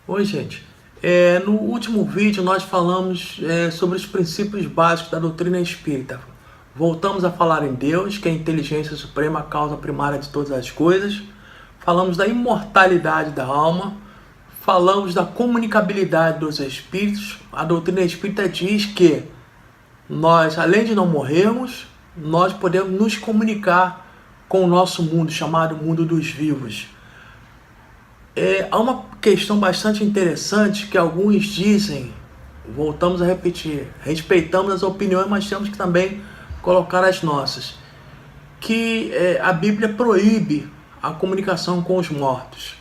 Oi, gente. No último vídeo nós falamos sobre os princípios básicos da doutrina espírita. Voltamos a falar em Deus, que é a inteligência suprema, a causa primária de todas as coisas. Falamos da imortalidade da alma. Falamos da comunicabilidade dos espíritos. A doutrina espírita diz que nós, além de não morrermos, nós podemos nos comunicar com o nosso mundo, chamado mundo dos vivos. Há uma questão bastante interessante que alguns dizem, voltamos a repetir, respeitamos as opiniões, mas temos que também colocar as nossas, que a Bíblia proíbe a comunicação com os mortos.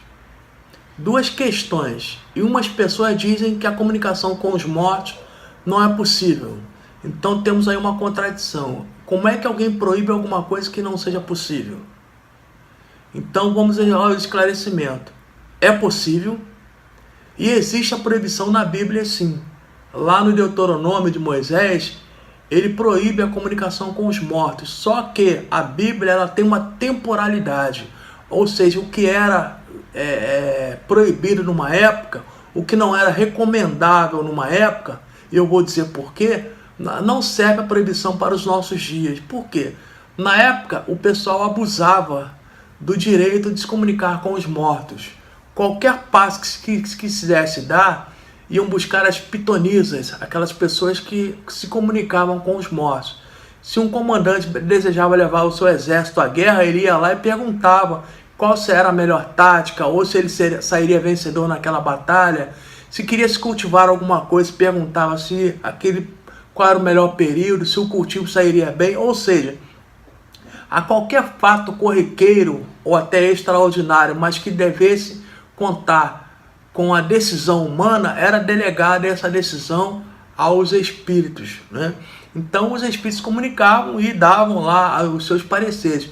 Duas questões, e umas pessoas dizem que a comunicação com os mortos não é possível. Então temos aí uma contradição. Como é que alguém proíbe alguma coisa que não seja possível? Então vamos ao esclarecimento. É possível e existe a proibição na Bíblia, sim. Lá no Deuteronômio de Moisés, ele proíbe a comunicação com os mortos. Só que a Bíblia ela tem uma temporalidade, ou seja, o que era proibido numa época, o que não era recomendável numa época, e eu vou dizer por quê, não serve a proibição para os nossos dias. Por quê? Na época, o pessoal abusava do direito de se comunicar com os mortos. Qualquer passo que quisesse dar, iam buscar as pitonisas, aquelas pessoas que se comunicavam com os mortos. Se um comandante desejava levar o seu exército à guerra, ele ia lá e perguntava qual era a melhor tática, ou se ele sairia vencedor naquela batalha. Se queria se cultivar alguma coisa, perguntava qual era o melhor período, se o cultivo sairia bem. Ou seja, a qualquer fato corriqueiro ou até extraordinário, mas que devesse contar com a decisão humana, era delegada essa decisão aos espíritos, né? Então os espíritos comunicavam e davam lá os seus pareceres.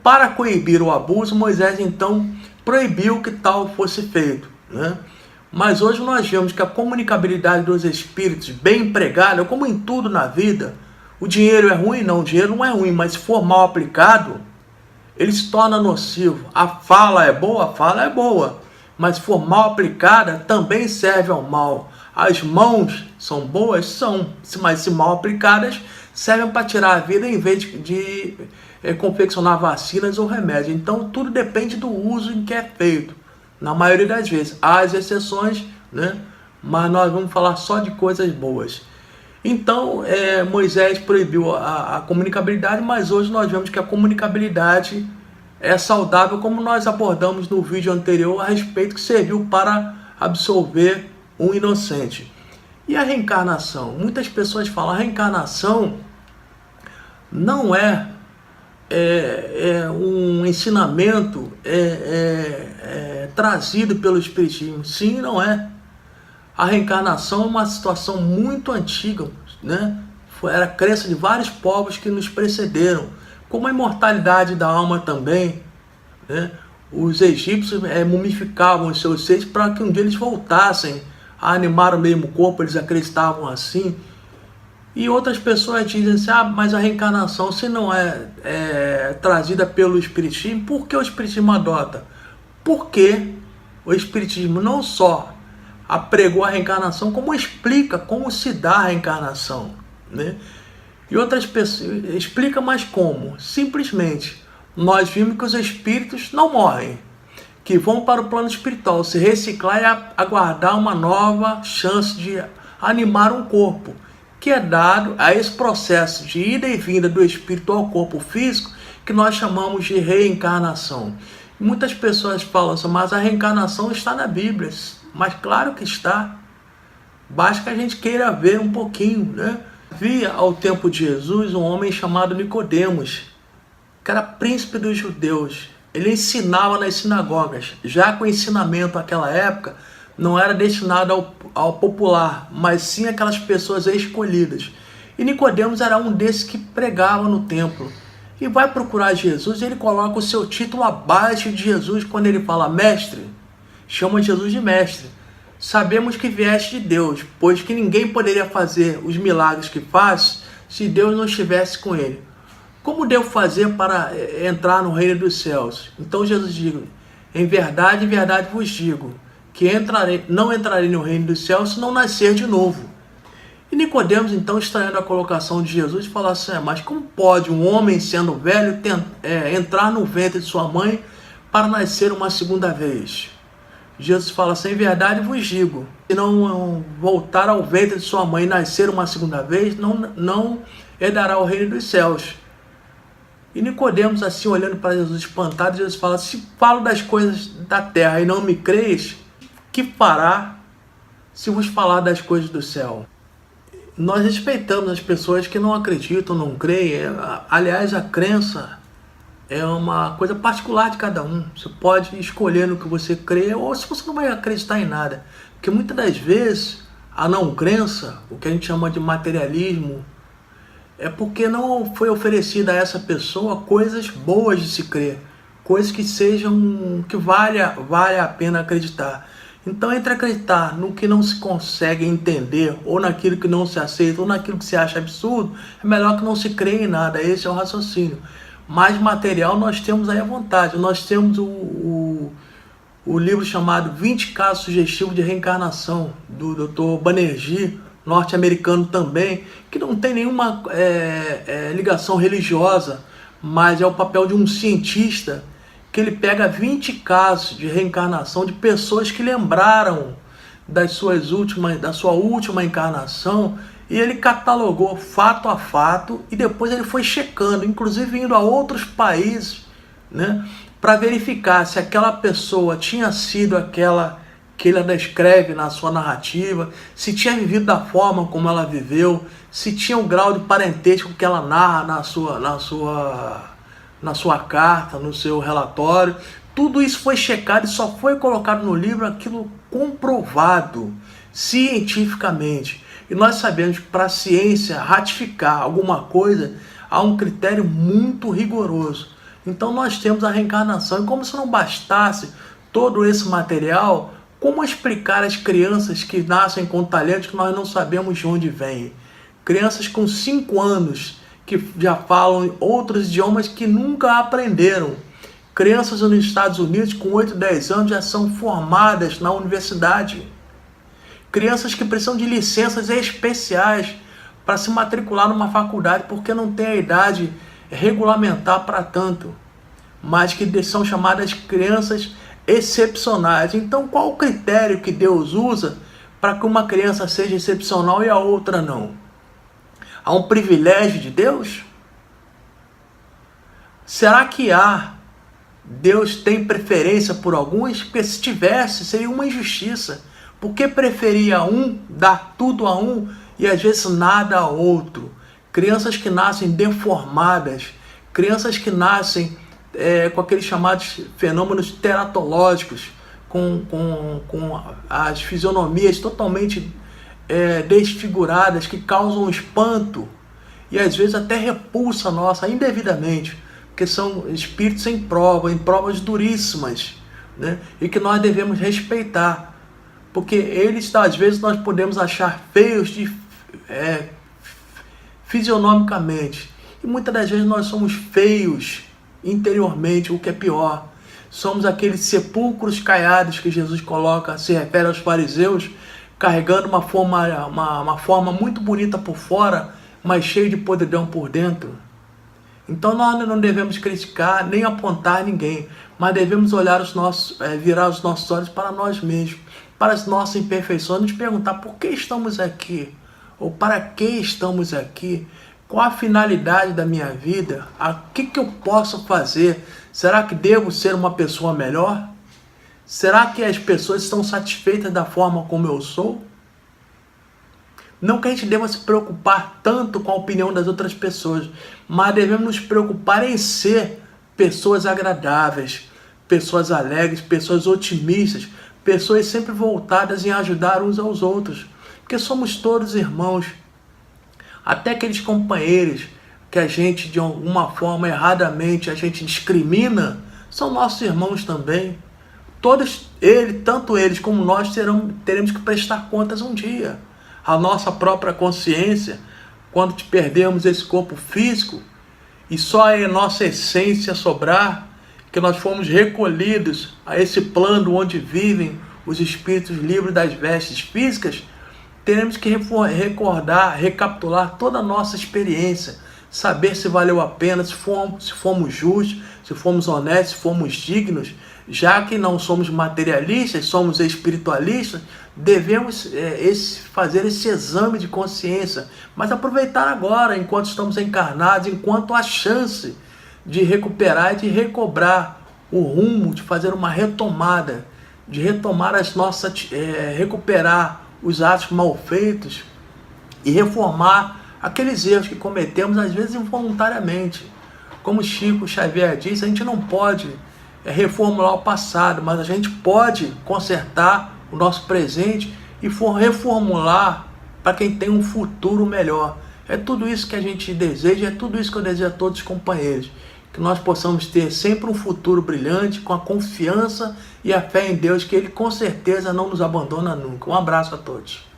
Para coibir o abuso, Moisés então proibiu que tal fosse feito, né? Mas hoje nós vemos que a comunicabilidade dos espíritos bem empregada, como em tudo na vida, o dinheiro é ruim? Não, o dinheiro não é ruim, mas se for mal aplicado, ele se torna nocivo. A fala é boa? A fala é boa. Mas se for mal aplicada, também serve ao mal. As mãos são boas? São. Mas se mal aplicadas, servem para tirar a vida em vez de confeccionar vacinas ou remédios. Então, tudo depende do uso em que é feito. Na maioria das vezes. Há as exceções, né? Mas nós vamos falar só de coisas boas. Então, Moisés proibiu a comunicabilidade, mas hoje nós vemos que a comunicabilidade é saudável, como nós abordamos no vídeo anterior a respeito, que serviu para absolver um inocente. E a reencarnação? Muitas pessoas falam, a reencarnação não é um ensinamento trazido pelo Espiritismo. Sim, não é. A reencarnação é uma situação muito antiga, né? Era a crença de vários povos que nos precederam, como a imortalidade da alma também, né? Os egípcios mumificavam os seus seres para que um dia eles voltassem a animar o mesmo corpo, eles acreditavam assim. E outras pessoas dizem assim, mas a reencarnação, se não é trazida pelo Espiritismo, por que o Espiritismo adota? Porque o Espiritismo não só apregou a reencarnação, como explica como se dá a reencarnação, né? E outras pessoas explicam, mas como? Simplesmente, nós vimos que os espíritos não morrem, que vão para o plano espiritual, se reciclar e aguardar uma nova chance de animar um corpo, que é dado a esse processo de ida e vinda do espírito ao corpo físico, que nós chamamos de reencarnação. Muitas pessoas falam assim, mas a reencarnação está na Bíblia. Mas claro que está. Basta que a gente queira ver um pouquinho, né? Havia ao tempo de Jesus um homem chamado Nicodemos, que era príncipe dos judeus. Ele ensinava nas sinagogas, já que o ensinamento naquela época não era destinado ao popular, mas sim aquelas pessoas escolhidas. E Nicodemos era um desses que pregava no templo. E vai procurar Jesus e ele coloca o seu título abaixo de Jesus quando ele fala mestre. Chama Jesus de mestre. Sabemos que vieste de Deus, pois que ninguém poderia fazer os milagres que faz se Deus não estivesse com ele. Como devo fazer para entrar no reino dos céus? Então Jesus diz, em verdade vos digo, que não entrarei no reino dos céus se não nascer de novo. E Nicodemos, então, estranhando a colocação de Jesus, fala assim: mas como pode um homem, sendo velho, entrar no ventre de sua mãe para nascer uma segunda vez? Jesus fala assim: em verdade vos digo, se não voltar ao ventre de sua mãe e nascer uma segunda vez, não herdará o reino dos céus. E Nicodemos, assim, olhando para Jesus espantado, Jesus fala: se falo das coisas da terra e não me creis, que fará se vos falar das coisas do céu? Nós respeitamos as pessoas que não acreditam, não creem. Aliás, a crença é uma coisa particular de cada um. Você pode escolher no que você crê ou se você não vai acreditar em nada. Porque muitas das vezes a não crença, o que a gente chama de materialismo, é porque não foi oferecida a essa pessoa coisas boas de se crer, coisas que vale a pena acreditar. Então, entre acreditar no que não se consegue entender, ou naquilo que não se aceita, ou naquilo que se acha absurdo, é melhor que não se creia em nada. Esse é o raciocínio. Mais material nós temos aí à vontade. Nós temos o livro chamado 20 Casos Sugestivos de Reencarnação, do Dr. Banerjee, norte-americano também, que não tem nenhuma ligação religiosa, mas é o papel de um cientista, que ele pega 20 casos de reencarnação de pessoas que lembraram da sua última encarnação, e ele catalogou fato a fato, e depois ele foi checando, inclusive indo a outros países, né, para verificar se aquela pessoa tinha sido aquela que ele descreve na sua narrativa, se tinha vivido da forma como ela viveu, se tinha o grau de parentesco que ela narra na sua carta, no seu relatório. Tudo isso foi checado e só foi colocado no livro aquilo comprovado cientificamente. E nós sabemos que para a ciência ratificar alguma coisa, há um critério muito rigoroso. Então nós temos a reencarnação. E como se não bastasse todo esse material, como explicar às crianças que nascem com talentos que nós não sabemos de onde vêm? Crianças com 5 anos que já falam outros idiomas que nunca aprenderam. Crianças nos Estados Unidos com 8, 10 anos já são formadas na universidade. Crianças que precisam de licenças especiais para se matricular numa faculdade porque não tem a idade regulamentar para tanto, mas que são chamadas crianças excepcionais. Então, qual o critério que Deus usa para que uma criança seja excepcional e a outra não? Há um privilégio de Deus? Será que Deus tem preferência por alguns? Porque se tivesse, seria uma injustiça. Por que preferir a um, dar tudo a um e às vezes nada a outro? Crianças que nascem deformadas, crianças que nascem com aqueles chamados fenômenos teratológicos, com as fisionomias totalmente desfiguradas, que causam espanto e às vezes até repulsa nossa indevidamente, porque são espíritos em provas duríssimas, né? E que nós devemos respeitar, porque eles às vezes nós podemos achar feios fisionomicamente, e muitas das vezes nós somos feios interiormente, o que é pior. Somos aqueles sepulcros caiados que Jesus se refere aos fariseus, carregando uma forma muito bonita por fora, mas cheio de podridão por dentro. Então nós não devemos criticar nem apontar ninguém, mas devemos virar os nossos olhos para nós mesmos, para as nossas imperfeições, nos perguntar por que estamos aqui, ou para que estamos aqui, qual a finalidade da minha vida, o que eu posso fazer, será que devo ser uma pessoa melhor? Será que as pessoas estão satisfeitas da forma como eu sou? Não que a gente deva se preocupar tanto com a opinião das outras pessoas, mas devemos nos preocupar em ser pessoas agradáveis, pessoas alegres, pessoas otimistas, pessoas sempre voltadas em ajudar uns aos outros, porque somos todos irmãos. Até aqueles companheiros que a gente, de alguma forma, erradamente, a gente discrimina, são nossos irmãos também. Todos eles, tanto eles como nós, teremos que prestar contas um dia. A nossa própria consciência, quando perdermos esse corpo físico, e só a nossa essência sobrar, que nós fomos recolhidos a esse plano onde vivem os espíritos livres das vestes físicas, teremos que recordar, recapitular toda a nossa experiência, saber se valeu a pena, se fomos justos, se fomos honestos, se fomos dignos. Já que não somos materialistas, somos espiritualistas, devemos fazer esse exame de consciência, mas aproveitar agora, enquanto estamos encarnados, enquanto há chance de recuperar e de recobrar o rumo, de fazer uma retomada, de retomar as nossas, recuperar os atos mal feitos e reformar aqueles erros que cometemos, às vezes involuntariamente. Como Chico Xavier disse, a gente não pode reformular o passado, mas a gente pode consertar o nosso presente e reformular para quem tem um futuro melhor. É tudo isso que a gente deseja, é tudo isso que eu desejo a todos os companheiros. Que nós possamos ter sempre um futuro brilhante, com a confiança e a fé em Deus, que Ele com certeza não nos abandona nunca. Um abraço a todos.